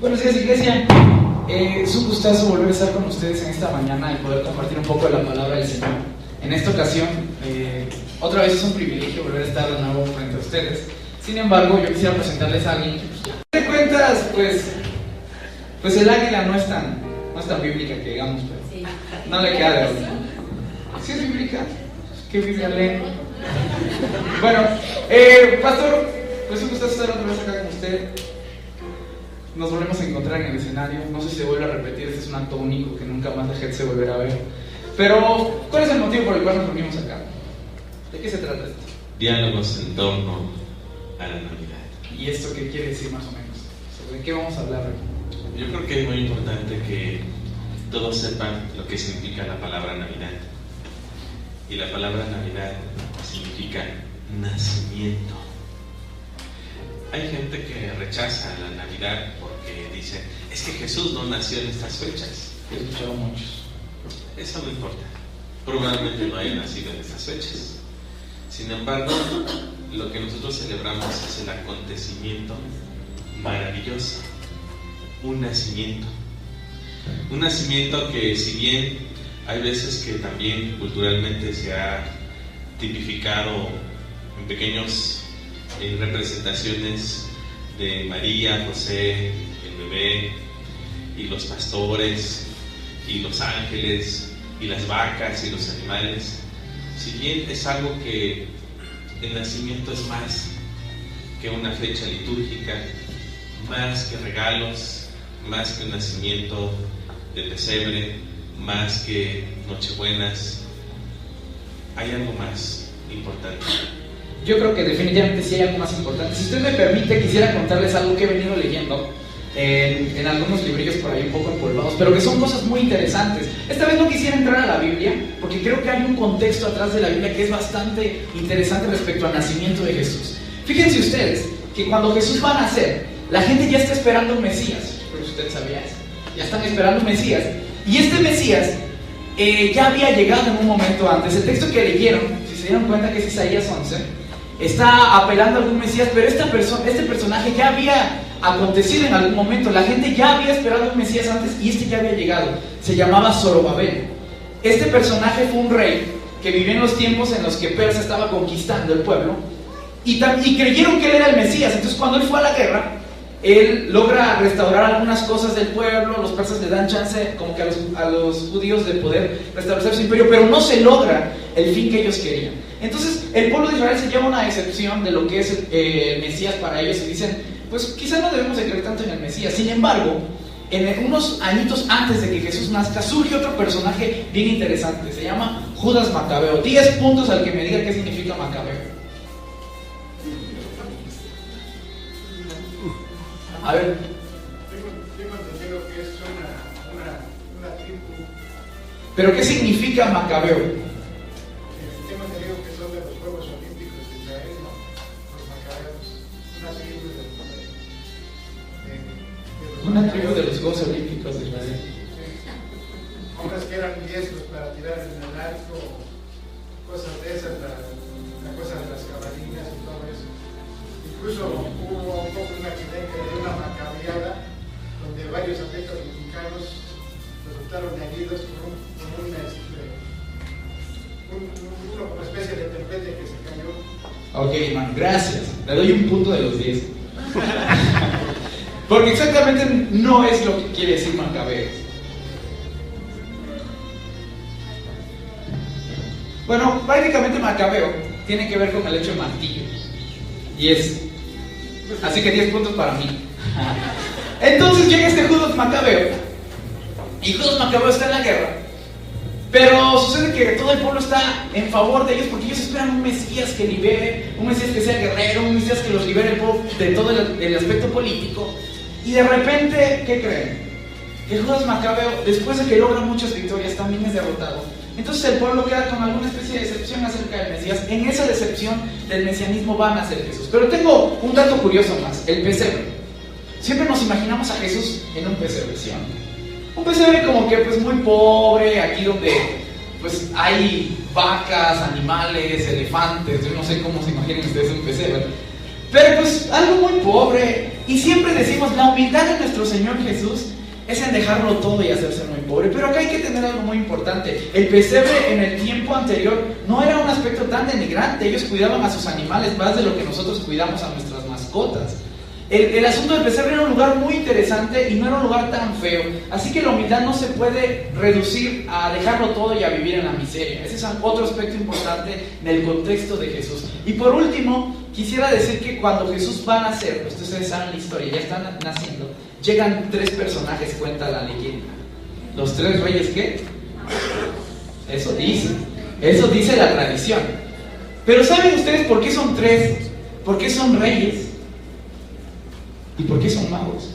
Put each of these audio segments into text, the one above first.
Buenos días, iglesia. Es un gustazo volver a estar con ustedes en esta mañana y poder compartir un poco de la palabra del Señor. En esta ocasión, otra vez es un privilegio volver a estar de nuevo frente a ustedes. Sin embargo, yo quisiera presentarles a alguien que, de cuentas, pues el águila no es tan bíblica que digamos, pero no le queda de otra. ¿Sí es bíblica? ¿Qué Biblia leen? Bueno, pastor, pues un gustazo estar otra vez acá con usted. Nos volvemos a encontrar en el escenario. No sé si se vuelve a repetir, este es un acto único que nunca más la gente se volverá a ver. Pero, ¿cuál es el motivo por el cual nos reunimos acá? ¿De qué se trata esto? Diálogos en torno a la Navidad. ¿Y esto qué quiere decir más o menos? ¿Sobre qué vamos a hablar hoy? Yo creo que es muy importante que todos sepan lo que significa la palabra Navidad. Y la palabra Navidad significa nacimiento. Hay gente que rechaza la Navidad porque dice, es que Jesús no nació en estas fechas. He escuchado muchos. Eso no importa. Probablemente no haya nacido en estas fechas. Sin embargo, lo que nosotros celebramos es el acontecimiento maravilloso. Un nacimiento. Un nacimiento que, si bien hay veces que también culturalmente se ha tipificado en pequeños representaciones de María, José, el bebé, y los pastores, y los ángeles, y las vacas, y los animales. Si bien es algo que el nacimiento es más que una fecha litúrgica, más que regalos, más que un nacimiento de pesebre, más que nochebuenas, hay algo más importante. Yo creo que definitivamente sí hay algo más importante. Si usted me permite, quisiera contarles algo que he venido leyendo en algunos librillos por ahí un poco empolvados, pero que son cosas muy interesantes. Esta vez no quisiera entrar a la Biblia, porque creo que hay un contexto atrás de la Biblia que es bastante interesante respecto al nacimiento de Jesús. Fíjense ustedes que cuando Jesús va a nacer, la gente ya está esperando un Mesías. Pero usted sabía eso. Ya están esperando un Mesías. Y este Mesías ya había llegado en un momento antes. El texto que leyeron, si se dieron cuenta que es Isaías 11, está apelando a algún Mesías, pero este personaje ya había acontecido en algún momento. La gente ya había esperado un Mesías antes y este ya había llegado. Se llamaba Zorobabel. Este personaje fue un rey que vivió en los tiempos en los que Persia estaba conquistando el pueblo y creyeron que él era el Mesías. Entonces, cuando él fue a la guerra, él logra restaurar algunas cosas del pueblo. Los persas le dan chance como que a los judíos de poder restablecer su imperio, pero no se logra el fin que ellos querían. Entonces el pueblo de Israel se lleva una decepción de lo que es el Mesías para ellos y dicen, pues quizá no debemos de creer tanto en el Mesías. Sin embargo, en unos añitos antes de que Jesús nazca, surge otro personaje bien interesante. Se llama Judas Macabeo. 10 puntos al que me diga qué significa Macabeo. A ver. Tengo entendido que es una tribu. ¿Pero qué significa Macabeo? Tengo entendido que son de los Juegos Olímpicos de Israel, ¿no? Los macabeos. Una tribu de los Juegos Olímpicos de Israel. Sí. Hombres que eran diestros para tirar en el arco, cosas de esas, la cosa de las caballinas y todo eso. Incluso hubo un poco un accidente de una macabeada donde varios atletas mexicanos resultaron heridos con una especie de tempete que se cayó. Ok, hermano, gracias. Le doy un punto de los 10. Porque exactamente no es lo que quiere decir Macabeo. Bueno, prácticamente Macabeo tiene que ver con el hecho de martillo. Y es... Así que 10 puntos para mí. Entonces llega este Judas Macabeo. Y Judas Macabeo está en la guerra. Pero sucede que todo el pueblo está en favor de ellos porque ellos esperan un Mesías que libere, un Mesías que sea guerrero, un Mesías que los libere de todo el aspecto político. Y de repente, ¿qué creen? Que Judas Macabeo, después de que logra muchas victorias, también es derrotado. Entonces el pueblo queda con alguna especie de decepción acerca del Mesías. En esa decepción del mesianismo va a nacer Jesús. Pero tengo un dato curioso más, el pesebre. Siempre nos imaginamos a Jesús en un pesebre, ¿sí? Un pesebre como que pues muy pobre, aquí donde pues hay vacas, animales, elefantes, yo no sé cómo se imaginan ustedes un pesebre. Pero pues algo muy pobre, Y siempre decimos, la humildad de nuestro Señor Jesús es en dejarlo todo y hacerse muy pobre. Pero acá hay que tener algo muy importante. El pesebre en el tiempo anterior no era un aspecto tan denigrante. Ellos cuidaban a sus animales más de lo que nosotros cuidamos a nuestras mascotas. El asunto del pesebre era un lugar muy interesante y no era un lugar tan feo. Así que la humildad no se puede reducir a dejarlo todo y a vivir en la miseria. Ese es otro aspecto importante del contexto de Jesús. Y por último, quisiera decir que cuando Jesús va a nacer, pues ustedes saben la historia, ya están naciendo, llegan 3 personajes, cuenta la leyenda. ¿Los 3 reyes qué? Eso dice la tradición. Pero ¿saben ustedes por qué son 3? ¿Por qué son reyes? ¿Y por qué son magos?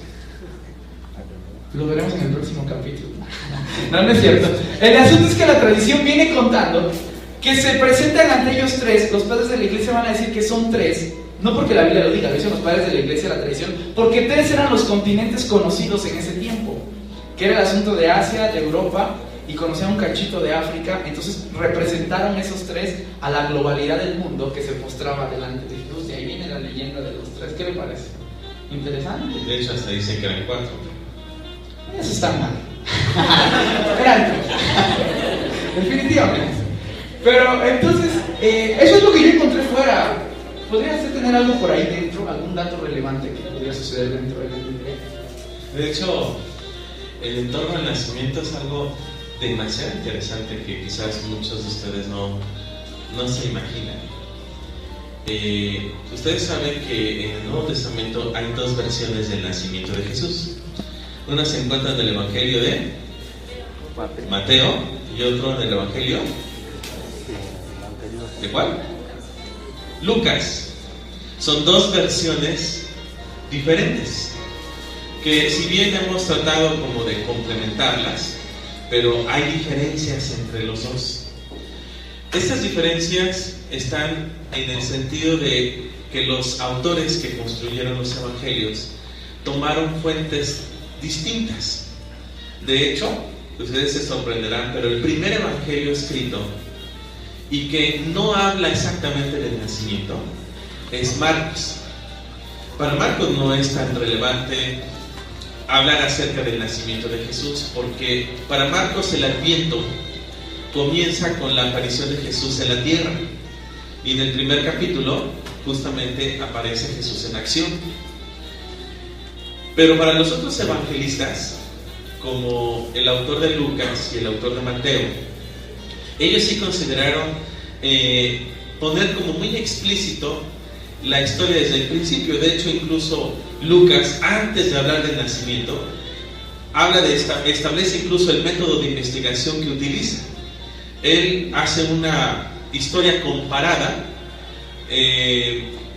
Lo veremos en el próximo capítulo. No es cierto. El asunto es que la tradición viene contando que se presentan ante ellos 3. Los padres de la iglesia van a decir que son 3, no porque la Biblia lo diga, lo dicen los padres de la iglesia, la tradición, porque 3 eran los continentes conocidos en ese tiempo, que era el asunto de Asia, de Europa, y conocían un cachito de África. Entonces representaron esos 3 a la globalidad del mundo que se postraba delante de Jesús. Y ahí viene la leyenda de los 3. ¿Qué le parece? Interesante. De hecho, hasta dicen que eran 4. Eso está mal. Eran 3. Definitivamente. Pero entonces, eso es lo que yo encontré fuera. ¿Podría usted tener algo por ahí dentro? ¿Algún dato relevante que podría suceder dentro de la Biblia? De hecho, el entorno del nacimiento es algo demasiado interesante que quizás muchos de ustedes no se imaginan. Ustedes saben que en el Nuevo Testamento hay 2 versiones del nacimiento de Jesús. Una se encuentra en el Evangelio de Mateo y otro en el Evangelio ¿de cuál? Lucas. Son 2 versiones diferentes que, si bien hemos tratado como de complementarlas, pero hay diferencias entre los 2. Estas diferencias están en el sentido de que los autores que construyeron los evangelios tomaron fuentes distintas. De hecho, ustedes se sorprenderán, pero el primer evangelio escrito y que no habla exactamente del nacimiento es Marcos. Para Marcos no es tan relevante hablar acerca del nacimiento de Jesús, porque para Marcos el Adviento comienza con la aparición de Jesús en la tierra, y en el primer capítulo justamente aparece Jesús en acción. Pero para los otros evangelistas, como el autor de Lucas y el autor de Mateo, ellos sí consideraron poner como muy explícito la historia desde el principio. De hecho, incluso Lucas, antes de hablar del nacimiento, establece incluso el método de investigación que utiliza. Él hace una historia comparada,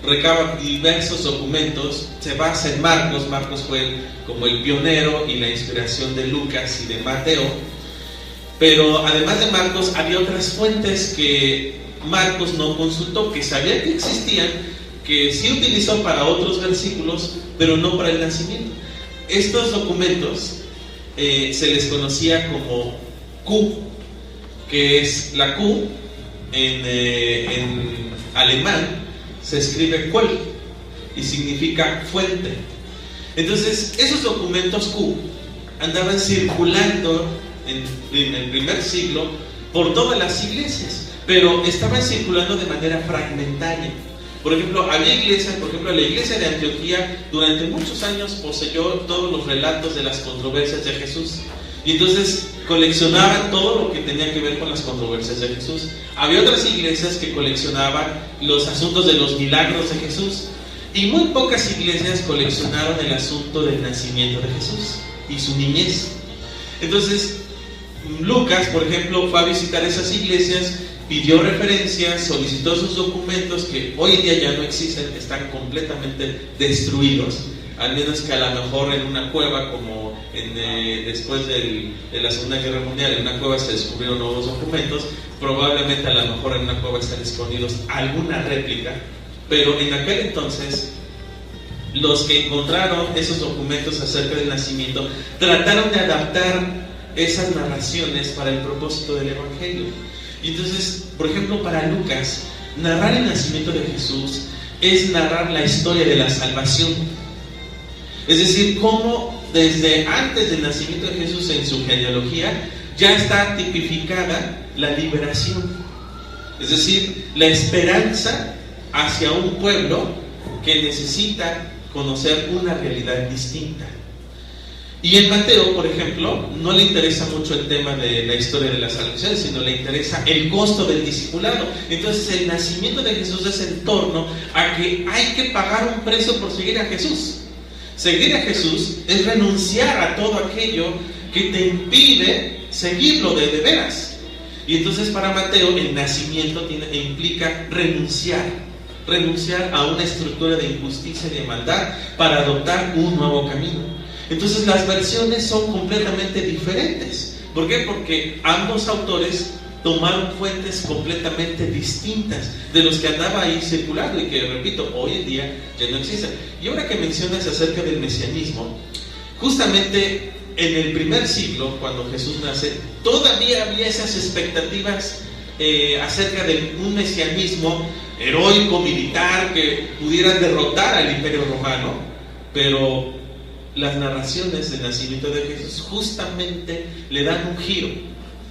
recaba diversos documentos, se basa en Marcos. Marcos fue como el pionero y la inspiración de Lucas y de Mateo. Pero además de Marcos, había otras fuentes que Marcos no consultó, que sabía que existían, que sí utilizó para otros versículos, pero no para el nacimiento. Estos documentos se les conocía como Q, que es la Q en alemán se escribe Quell y significa fuente. Entonces, esos documentos Q andaban circulando en el primer siglo por todas las iglesias, pero estaban circulando de manera fragmentaria. Por ejemplo, había iglesias, la iglesia de Antioquía durante muchos años poseyó todos los relatos de las controversias de Jesús, y entonces coleccionaban todo lo que tenía que ver con las controversias de Jesús. Había otras iglesias que coleccionaban los asuntos de los milagros de Jesús, y muy pocas iglesias coleccionaron el asunto del nacimiento de Jesús y su niñez. Entonces, Lucas, por ejemplo, fue a visitar esas iglesias, pidió referencias, solicitó sus documentos que hoy en día ya no existen, están completamente destruidos, al menos que a lo mejor en una cueva, como después de la Segunda Guerra Mundial, en una cueva se descubrieron nuevos documentos. Probablemente a lo mejor en una cueva están escondidos alguna réplica, pero en aquel entonces los que encontraron esos documentos acerca del nacimiento trataron de adaptar esas narraciones para el propósito del Evangelio. Y entonces, por ejemplo, para Lucas, narrar el nacimiento de Jesús es narrar la historia de la salvación. Es decir, cómo desde antes del nacimiento de Jesús en su genealogía ya está tipificada la liberación. Es decir, la esperanza hacia un pueblo que necesita conocer una realidad distinta. Y en Mateo, por ejemplo, no le interesa mucho el tema de la historia de la salvación, sino le interesa el costo del discipulado. Entonces el nacimiento de Jesús es en torno a que hay que pagar un precio por seguir a Jesús. Seguir a Jesús es renunciar a todo aquello que te impide seguirlo de veras. Y entonces para Mateo el nacimiento implica renunciar a una estructura de injusticia y de maldad para adoptar un nuevo camino. Entonces las versiones son completamente diferentes. ¿Por qué? Porque ambos autores tomaron fuentes completamente distintas de los que andaba ahí circulando y que, repito, hoy en día ya no existen. Y ahora que mencionas acerca del mesianismo, justamente en el primer siglo, cuando Jesús nace, todavía había esas expectativas acerca de un mesianismo heroico, militar, que pudiera derrotar al Imperio Romano, pero las narraciones del nacimiento de Jesús justamente le dan un giro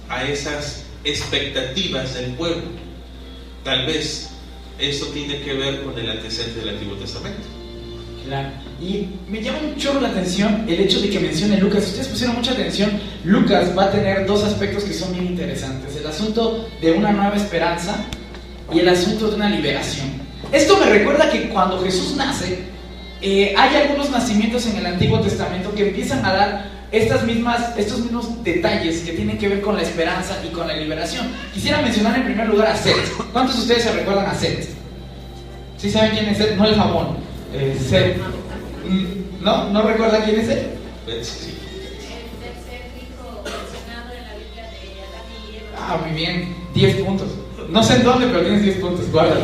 a esas expectativas del pueblo. Tal vez esto tiene que ver con el antecedente del Antiguo Testamento. Claro, y me llama mucho la atención el hecho de que mencione Lucas. Si ustedes pusieron mucha atención, Lucas va a tener dos aspectos que son bien interesantes: el asunto de una nueva esperanza y el asunto de una liberación. Esto me recuerda que cuando Jesús nace, hay algunos nacimientos en el Antiguo Testamento que empiezan a dar estos mismos detalles que tienen que ver con la esperanza y con la liberación. Quisiera mencionar en primer lugar a Set. ¿Cuántos de ustedes se recuerdan a Set? ¿Sí saben quién es Set? No el jamón. Set. ¿No? ¿No recuerdan quién es Set? Sí. El tercer hijo mencionado en la Biblia de Adán y Eva. Ah, muy bien. 10 puntos. No sé en dónde, pero tienes 10 puntos. Guárdalo.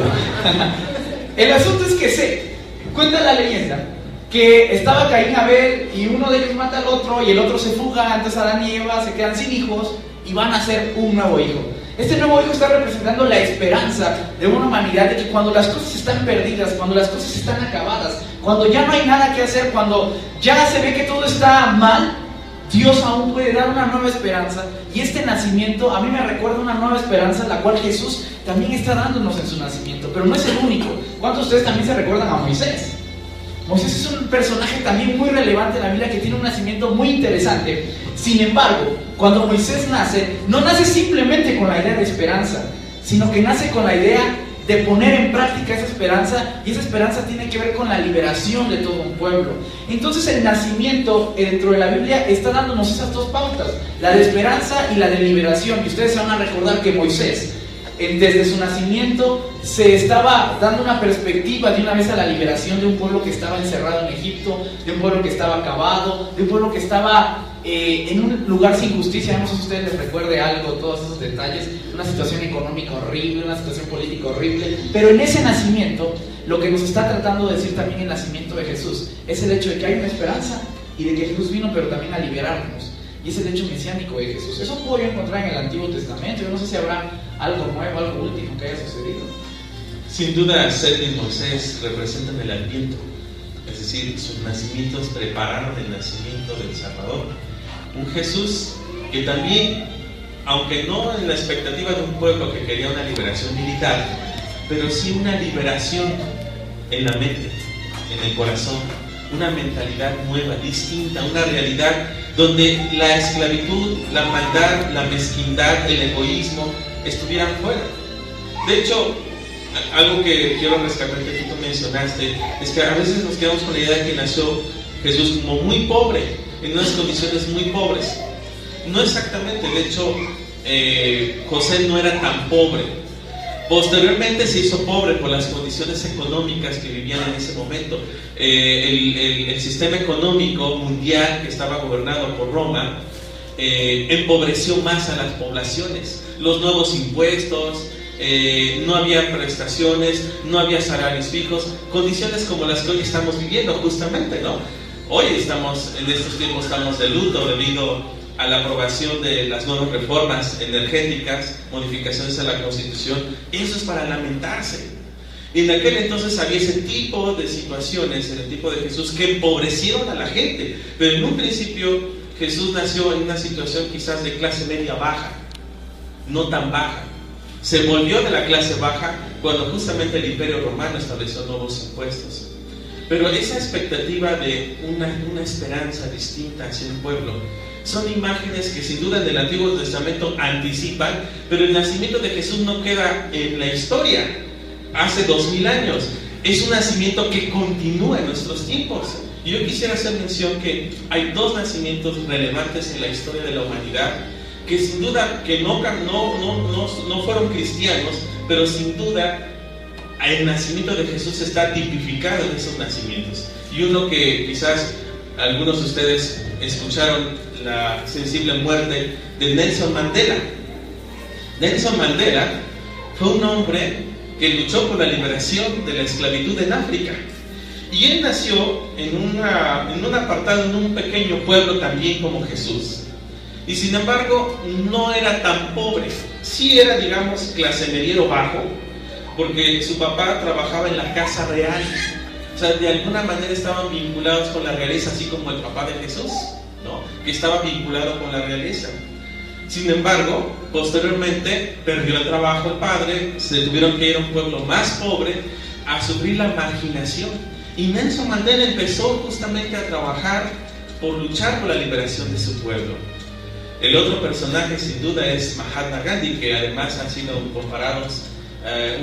El asunto es que Set, cuenta la leyenda que estaba Caín y Abel y uno de ellos mata al otro y el otro se fuga. Entonces Adán y Eva se quedan sin hijos y van a hacer un nuevo hijo. Este nuevo hijo está representando la esperanza de una humanidad, de que cuando las cosas están perdidas, cuando las cosas están acabadas, cuando ya no hay nada que hacer, cuando ya se ve que todo está mal, Dios aún puede dar una nueva esperanza. Y este nacimiento a mí me recuerda una nueva esperanza, la cual Jesús también está dándonos en su nacimiento. Pero no es el único. ¿Cuántos de ustedes también se recuerdan a Moisés? Moisés es un personaje también muy relevante en la Biblia, que tiene un nacimiento muy interesante. Sin embargo, cuando Moisés nace, no nace simplemente con la idea de esperanza, sino que nace con la idea de poner en práctica esa esperanza, y esa esperanza tiene que ver con la liberación de todo un pueblo. Entonces el nacimiento dentro de la Biblia está dándonos esas dos pautas, la de esperanza y la de liberación. Y ustedes se van a recordar que Moisés, desde su nacimiento, se estaba dando una perspectiva de una vez a la liberación de un pueblo que estaba encerrado en Egipto, de un pueblo que estaba acabado, de un pueblo que estaba en un lugar sin justicia. No sé si a ustedes les recuerde algo, todos esos detalles, una situación económica horrible, una situación política horrible. Pero en ese nacimiento, lo que nos está tratando de decir también el nacimiento de Jesús es el hecho de que hay una esperanza y de que Jesús vino pero también a liberarnos. Y es el hecho mesiánico de Jesús. Eso puedo yo encontrar en el Antiguo Testamento. Yo no sé si habrá algo nuevo, algo último que haya sucedido. Sin duda, Set y Moisés representan el Adviento. Es decir, sus nacimientos prepararon el nacimiento del Salvador. Un Jesús que también, aunque no en la expectativa de un pueblo que quería una liberación militar, pero sí una liberación en la mente, en el corazón, una mentalidad nueva, distinta, una realidad donde la esclavitud, la maldad, la mezquindad, el egoísmo estuvieran fuera. De hecho, algo que quiero rescatar que tú mencionaste es que a veces nos quedamos con la idea de que nació Jesús como muy pobre, en unas condiciones muy pobres. No exactamente. De hecho, José no era tan pobre. Posteriormente se hizo pobre por las condiciones económicas que vivían en ese momento. El sistema económico mundial que estaba gobernado por Roma empobreció más a las poblaciones. Los nuevos impuestos, no había prestaciones, no había salarios fijos, condiciones como las que hoy estamos viviendo justamente, ¿no? Hoy estamos, en estos tiempos estamos de luto debido a la aprobación de las nuevas reformas energéticas, modificaciones a la Constitución. Eso es para lamentarse. Y en aquel entonces había ese tipo de situaciones en el tiempo de Jesús que empobrecieron a la gente. Pero en un principio Jesús nació en una situación quizás de clase media baja, no tan baja. Se volvió de la clase baja cuando justamente el Imperio Romano estableció nuevos impuestos. Pero esa expectativa de una esperanza distinta hacia un pueblo son imágenes que sin duda en el Antiguo Testamento anticipan, pero el nacimiento de Jesús no queda en la historia hace 2000 años. Es un nacimiento que continúa en nuestros tiempos. Y yo quisiera hacer mención que hay dos nacimientos relevantes en la historia de la humanidad que sin duda que no fueron cristianos, pero sin duda el nacimiento de Jesús está tipificado en esos nacimientos. Y uno que quizás algunos de ustedes escucharon, la sensible muerte de Nelson Mandela. Nelson Mandela fue un hombre que luchó por la liberación de la esclavitud en África. Y él nació en un apartado, en un pequeño pueblo también como Jesús. Y sin embargo, no era tan pobre. Sí era, digamos, clase mediero bajo, porque su papá trabajaba en la casa real. O sea, de alguna manera estaban vinculados con la realeza, así como el papá de Jesús, ¿no? Que estaba vinculado con la realeza. Sin embargo, posteriormente perdió el trabajo el padre, se tuvieron que ir a un pueblo más pobre a sufrir la marginación. Y Nelson Mandela empezó justamente a trabajar por luchar por la liberación de su pueblo. El otro personaje sin duda es Mahatma Gandhi, que además han sido comparados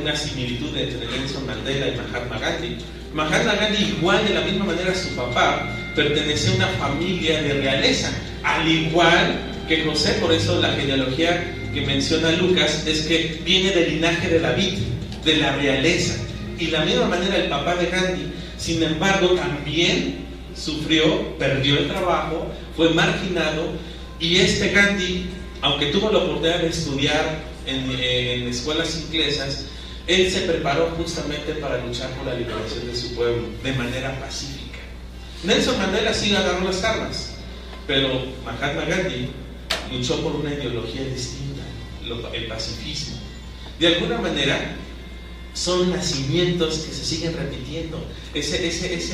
una similitud entre Nelson Mandela y Mahatma Gandhi. Mahatma Gandhi, igual de la misma manera su papá, pertenecía a una familia de realeza, al igual que José. Por eso la genealogía que menciona Lucas es que viene del linaje de David, de la realeza. Y de la misma manera el papá de Gandhi, sin embargo, también sufrió, perdió el trabajo, fue marginado. Y este Gandhi, aunque tuvo la oportunidad de estudiar en escuelas inglesas, él se preparó justamente para luchar por la liberación de su pueblo de manera pacífica. Nelson Mandela sí agarró las armas, pero Mahatma Gandhi luchó por una ideología distinta, el pacifismo. De alguna manera son nacimientos que se siguen repitiendo. Ese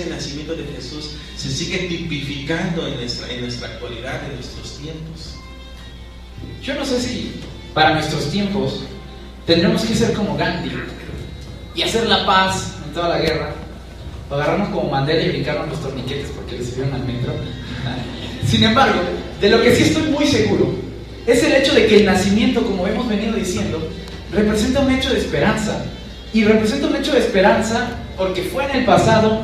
nacimiento de Jesús se sigue tipificando en nuestra actualidad, en nuestros tiempos. Yo no sé si para nuestros tiempos tendremos que ser como Gandhi y hacer la paz en toda la guerra, o agarrarnos como Mandela y brincarnos los torniquetes porque le subieron al metro. Sin embargo, de lo que sí estoy muy seguro es el hecho de que el nacimiento, como hemos venido diciendo, representa un hecho de esperanza. Y representa un hecho de esperanza porque fue en el pasado,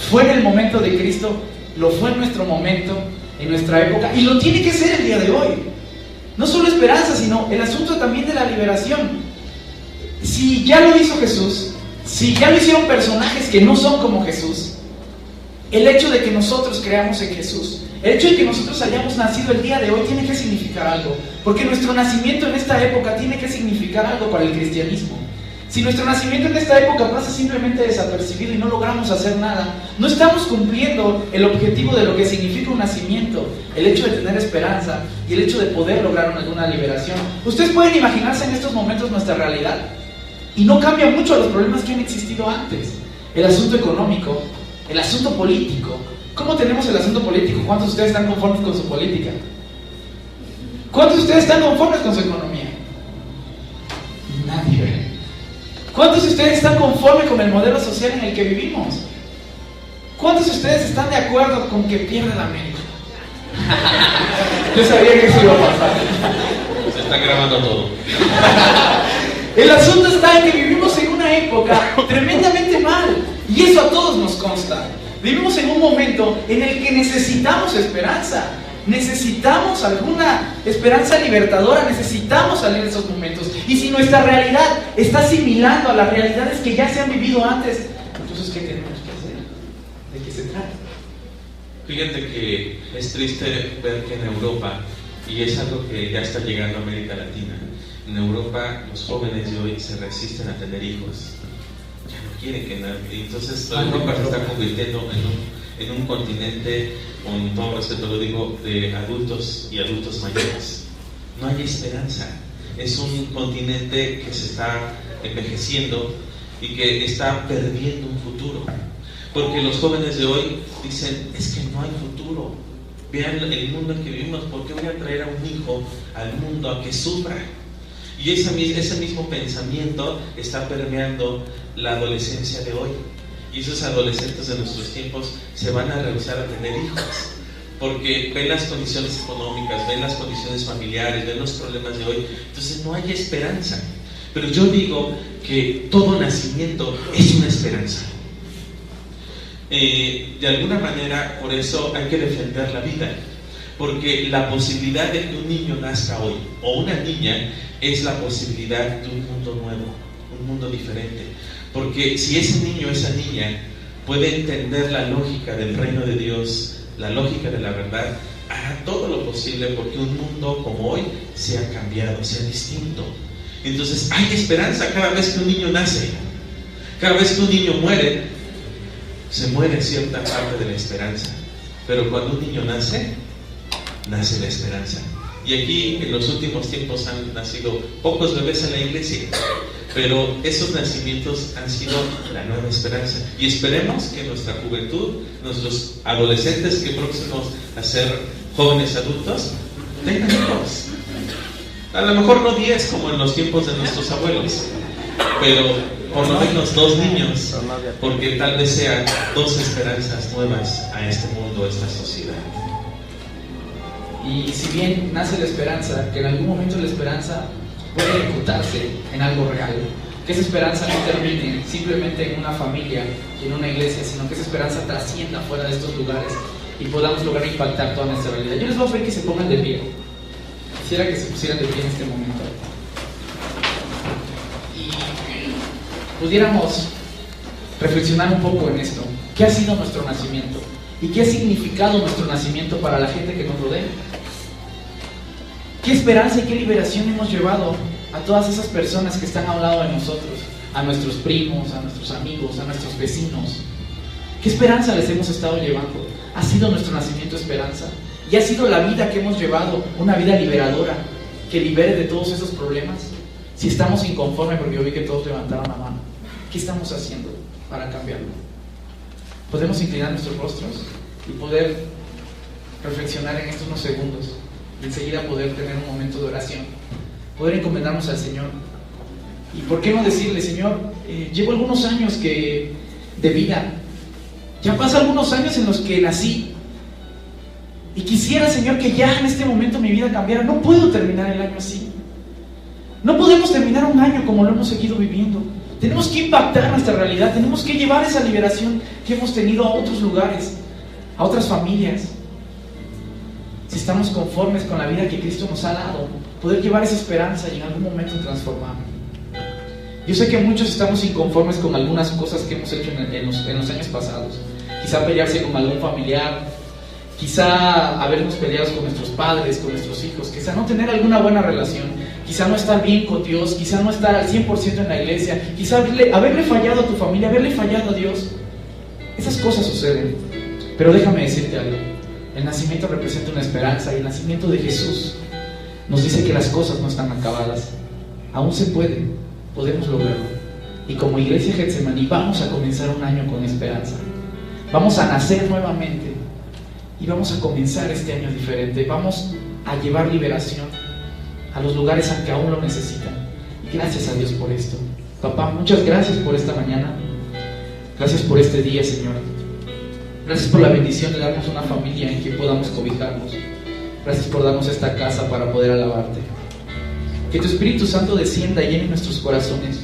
fue en el momento de Cristo, lo fue en nuestro momento, en nuestra época, y lo tiene que ser el día de hoy. No solo esperanza, sino el asunto también de la liberación. Si ya lo hizo Jesús, si ya lo hicieron personajes que no son como Jesús, el hecho de que nosotros creamos en Jesús, el hecho de que nosotros hayamos nacido el día de hoy tiene que significar algo, porque nuestro nacimiento en esta época tiene que significar algo para el cristianismo. Si nuestro nacimiento en esta época pasa simplemente desapercibido y no logramos hacer nada, no estamos cumpliendo el objetivo de lo que significa un nacimiento, el hecho de tener esperanza y el hecho de poder lograr alguna liberación. Ustedes pueden imaginarse en estos momentos nuestra realidad y no cambia mucho a los problemas que han existido antes. El asunto económico, el asunto político. ¿Cómo tenemos el asunto político? ¿Cuántos de ustedes están conformes con su política? ¿Cuántos de ustedes están conformes con su economía? Nadie. ¿Cuántos de ustedes están conformes con el modelo social en el que vivimos? ¿Cuántos de ustedes están de acuerdo con que pierda la América? Yo sabía que eso iba a pasar. Se está grabando todo. El asunto está en que vivimos en una época tremendamente mal, y eso a todos nos consta. Vivimos en un momento en el que necesitamos esperanza. Necesitamos alguna esperanza libertadora, necesitamos salir de esos momentos. Y si nuestra realidad está asimilando a las realidades que ya se han vivido antes, entonces ¿qué tenemos que hacer? ¿De qué se trata? Fíjate que es triste ver que en Europa, y es algo que ya está llegando a América Latina, en Europa los jóvenes de hoy se resisten a tener hijos. Ya no quieren que nadie. Entonces Europa se está convirtiendo en un continente, con todo respeto lo digo, de adultos y adultos mayores. No hay esperanza. Es un continente que se está envejeciendo y que está perdiendo un futuro. Porque los jóvenes de hoy dicen, es que no hay futuro. Vean el mundo en que vivimos, ¿por qué voy a traer a un hijo al mundo a que sufra? Y ese mismo pensamiento está permeando la adolescencia de hoy. Y esos adolescentes de nuestros tiempos se van a rehusar a tener hijos, porque ven las condiciones económicas, ven las condiciones familiares, ven los problemas de hoy. Entonces no hay esperanza. Pero yo digo que todo nacimiento es una esperanza. De alguna manera, por eso hay que defender la vida, porque la posibilidad de que un niño nazca hoy o una niña es la posibilidad de un mundo nuevo, un mundo diferente. Porque si ese niño o esa niña puede entender la lógica del reino de Dios, la lógica de la verdad, hará todo lo posible porque un mundo como hoy sea cambiado, sea distinto. Entonces hay esperanza cada vez que un niño nace. Cada vez que un niño muere, se muere cierta parte de la esperanza. Pero cuando un niño nace, nace la esperanza. Y aquí en los últimos tiempos han nacido pocos bebés en la iglesia, pero esos nacimientos han sido la nueva esperanza. Y esperemos que nuestra juventud, nuestros adolescentes que próximos a ser jóvenes adultos, tengan hijos. A lo mejor no 10 como en los tiempos de nuestros abuelos, pero por lo menos 2 niños, porque tal vez sean 2 esperanzas nuevas a este mundo, a esta sociedad. Y si bien nace la esperanza, que en algún momento la esperanza puede ejecutarse en algo real, que esa esperanza no termine simplemente en una familia y en una iglesia, sino que esa esperanza trascienda fuera de estos lugares y podamos lograr impactar toda nuestra realidad. Yo les voy a pedir que se pongan de pie. Quisiera que se pusieran de pie en este momento y pudiéramos reflexionar un poco en esto. ¿Qué ha sido nuestro nacimiento? ¿Y qué ha significado nuestro nacimiento para la gente que nos rodea? ¿Qué esperanza y qué liberación hemos llevado a todas esas personas que están al lado de nosotros? A nuestros primos, a nuestros amigos, a nuestros vecinos. ¿Qué esperanza les hemos estado llevando? ¿Ha sido nuestro nacimiento esperanza? ¿Y ha sido la vida que hemos llevado una vida liberadora que libere de todos esos problemas? Si estamos inconformes, porque yo vi que todos levantaron la mano, ¿qué estamos haciendo para cambiarlo? Podemos inclinar nuestros rostros y poder reflexionar en estos unos segundos y enseguida poder tener un momento de oración, poder encomendarnos al Señor. Y por qué no decirle, Señor, llevo algunos años de vida, ya pasan algunos años en los que nací y quisiera, Señor, que ya en este momento mi vida cambiara. No puedo terminar el año así, no podemos terminar un año como lo hemos seguido viviendo. Tenemos que impactar nuestra realidad, tenemos que llevar esa liberación que hemos tenido a otros lugares, a otras familias. Si estamos conformes con la vida que Cristo nos ha dado, poder llevar esa esperanza y en algún momento transformar. Yo sé que muchos estamos inconformes con algunas cosas que hemos hecho en los años pasados. Quizá pelearse con algún familiar, quizá habernos peleado con nuestros padres, con nuestros hijos, quizá no tener alguna buena relación, quizá no estar bien con Dios, quizá no estar al 100% en la iglesia, quizá haberle fallado a tu familia, haberle fallado a Dios. Esas cosas suceden, pero déjame decirte algo. El nacimiento representa una esperanza y el nacimiento de Jesús nos dice que las cosas no están acabadas. Aún se puede, podemos lograrlo. Y como Iglesia Getsemaní vamos a comenzar un año con esperanza. Vamos a nacer nuevamente y vamos a comenzar este año diferente. Vamos a llevar liberación a los lugares en que aún lo necesitan. Y gracias a Dios por esto. Papá, muchas gracias por esta mañana. Gracias por este día, Señor. Gracias por la bendición de darnos una familia en que podamos cobijarnos. Gracias por darnos esta casa para poder alabarte. Que tu Espíritu Santo descienda y llene nuestros corazones.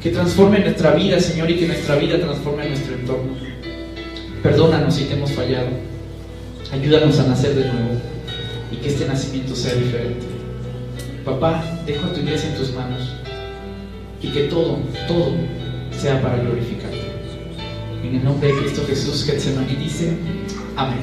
Que transforme nuestra vida, Señor, y que nuestra vida transforme nuestro entorno. Perdónanos si te hemos fallado. Ayúdanos a nacer de nuevo y que este nacimiento sea diferente. Papá, dejo a tu iglesia en tus manos y que todo sea para glorificarte. En el nombre de Cristo Jesús, Getsemaní dice, amén.